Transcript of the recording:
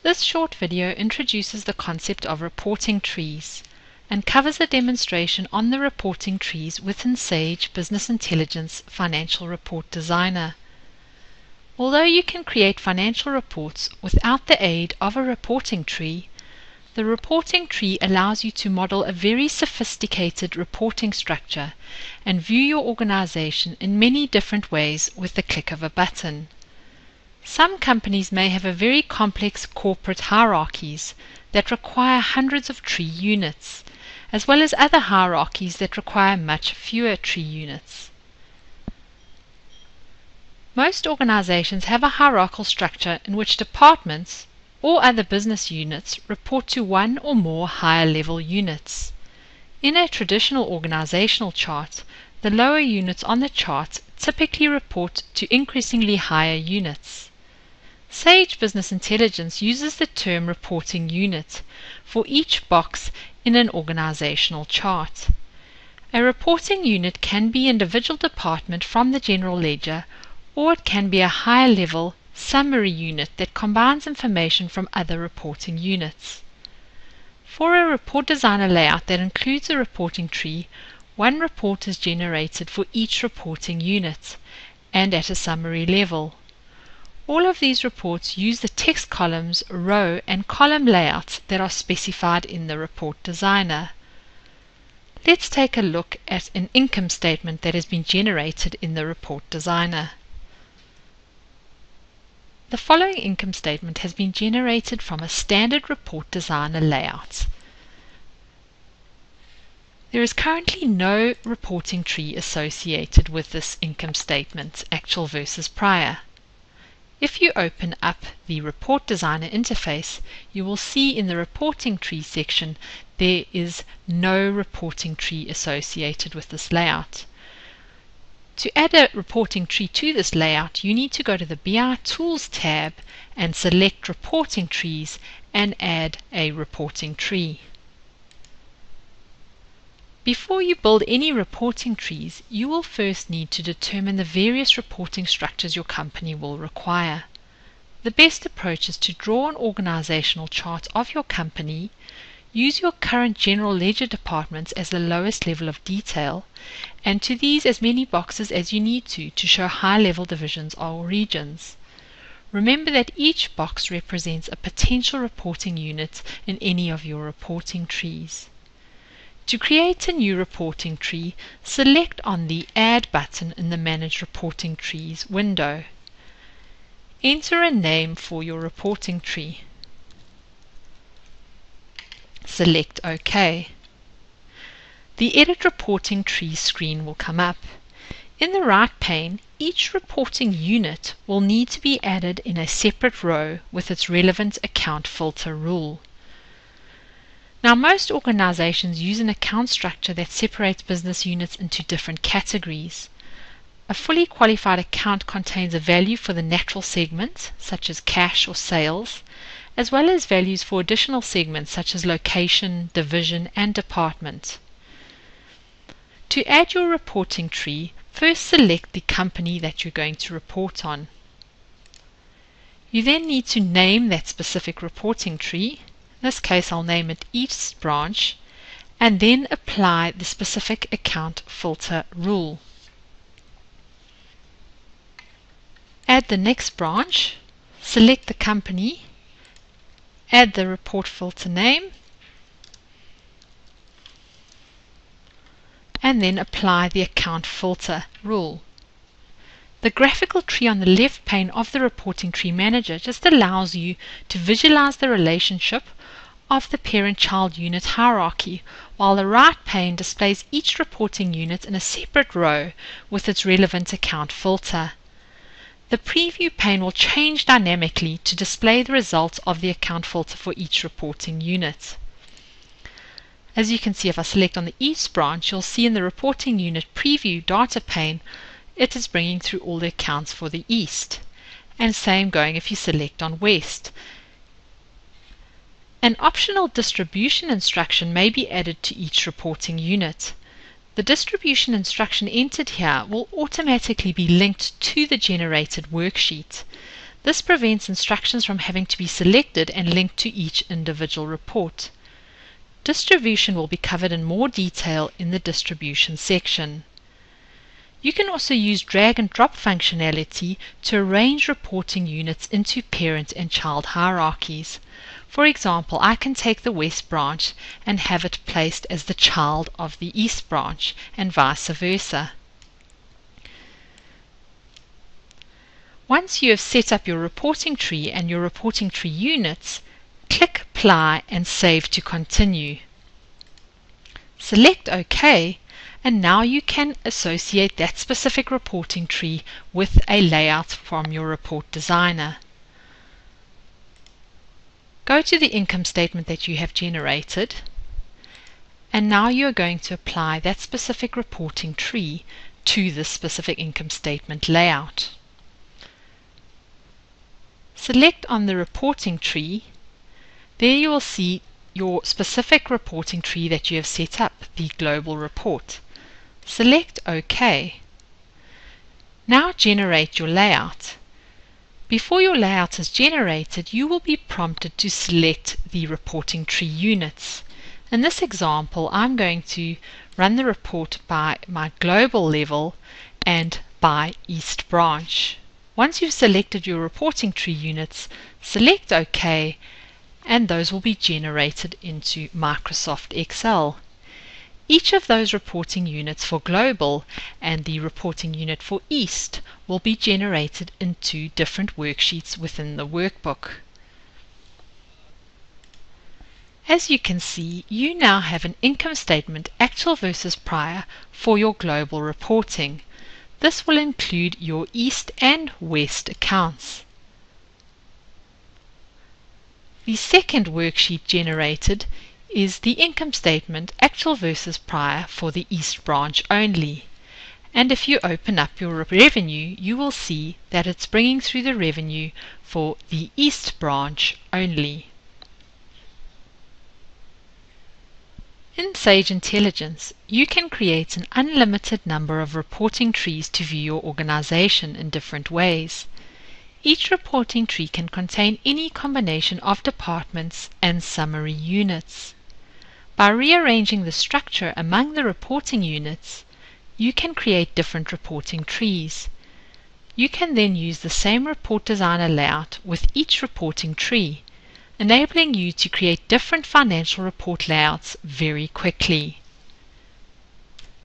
This short video introduces the concept of reporting trees and covers a demonstration on the reporting trees within Sage Business Intelligence Financial Report Designer. Although you can create financial reports without the aid of a reporting tree, the reporting tree allows you to model a very sophisticated reporting structure and view your organization in many different ways with the click of a button. Some companies may have a very complex corporate hierarchies that require hundreds of tree units, as well as other hierarchies that require much fewer tree units. Most organizations have a hierarchical structure in which departments or other business units report to one or more higher level units. In a traditional organizational chart, the lower units on the chart typically report to increasingly higher units. Sage Business Intelligence uses the term reporting unit for each box in an organizational chart. A reporting unit can be an individual department from the general ledger, or it can be a higher level summary unit that combines information from other reporting units. For a report designer layout that includes a reporting tree, one report is generated for each reporting unit and at a summary level. All of these reports use the text columns, row and column layouts that are specified in the report designer. Let's take a look at an income statement that has been generated in the report designer. The following income statement has been generated from a standard report designer layout. There is currently no reporting tree associated with this income statement, actual versus prior. If you open up the Report Designer interface, you will see in the Reporting Tree section there is no reporting tree associated with this layout. To add a reporting tree to this layout, you need to go to the BI Tools tab and select Reporting Trees and add a reporting tree. Before you build any reporting trees, you will first need to determine the various reporting structures your company will require. The best approach is to draw an organizational chart of your company, use your current general ledger departments as the lowest level of detail, and to these as many boxes as you need to show high-level divisions or regions. Remember that each box represents a potential reporting unit in any of your reporting trees. To create a new reporting tree, select on the Add button in the Manage Reporting Trees window. Enter a name for your reporting tree. Select OK. The Edit Reporting Tree screen will come up. In the right pane, each reporting unit will need to be added in a separate row with its relevant account filter rule. Now, most organizations use an account structure that separates business units into different categories. A fully qualified account contains a value for the natural segment, such as cash or sales, as well as values for additional segments such as location, division, and department. To add your reporting tree, first select the company that you're going to report on. You then need to name that specific reporting tree. In this case, I'll name it East Branch, and then apply the specific account filter rule. Add the next branch, select the company, add the report filter name, and then apply the account filter rule. The graphical tree on the left pane of the Reporting Tree Manager just allows you to visualize the relationship of the parent-child unit hierarchy, while the right pane displays each reporting unit in a separate row with its relevant account filter. The preview pane will change dynamically to display the results of the account filter for each reporting unit. As you can see, if I select on the East Branch, you'll see in the reporting unit preview data pane it is bringing through all the accounts for the East, and same going if you select on West. An optional distribution instruction may be added to each reporting unit. The distribution instruction entered here will automatically be linked to the generated worksheet. This prevents instructions from having to be selected and linked to each individual report. Distribution will be covered in more detail in the distribution section. You can also use drag and drop functionality to arrange reporting units into parent and child hierarchies. For example, I can take the West branch and have it placed as the child of the East branch, and vice versa. Once you have set up your reporting tree and your reporting tree units, click Apply and Save to continue. Select OK, and now you can associate that specific reporting tree with a layout from your report designer. Go to the income statement that you have generated, and now you are going to apply that specific reporting tree to this specific income statement layout. Select on the reporting tree. There you will see your specific reporting tree that you have set up, the global report. Select OK. Now generate your layout. Before your layout is generated, you will be prompted to select the reporting tree units. In this example, I'm going to run the report by my global level and by East branch. Once you've selected your reporting tree units, select OK, and those will be generated into Microsoft Excel. Each of those reporting units for Global and the reporting unit for East will be generated into different worksheets within the workbook. As you can see, you now have an income statement actual versus prior for your global reporting. This will include your East and West accounts. The second worksheet generated is the income statement actual versus prior for the East branch only. And if you open up your revenue, you will see that it's bringing through the revenue for the East branch only. In Sage Intelligence, you can create an unlimited number of reporting trees to view your organization in different ways. Each reporting tree can contain any combination of departments and summary units. By rearranging the structure among the reporting units, you can create different reporting trees. You can then use the same report designer layout with each reporting tree, enabling you to create different financial report layouts very quickly.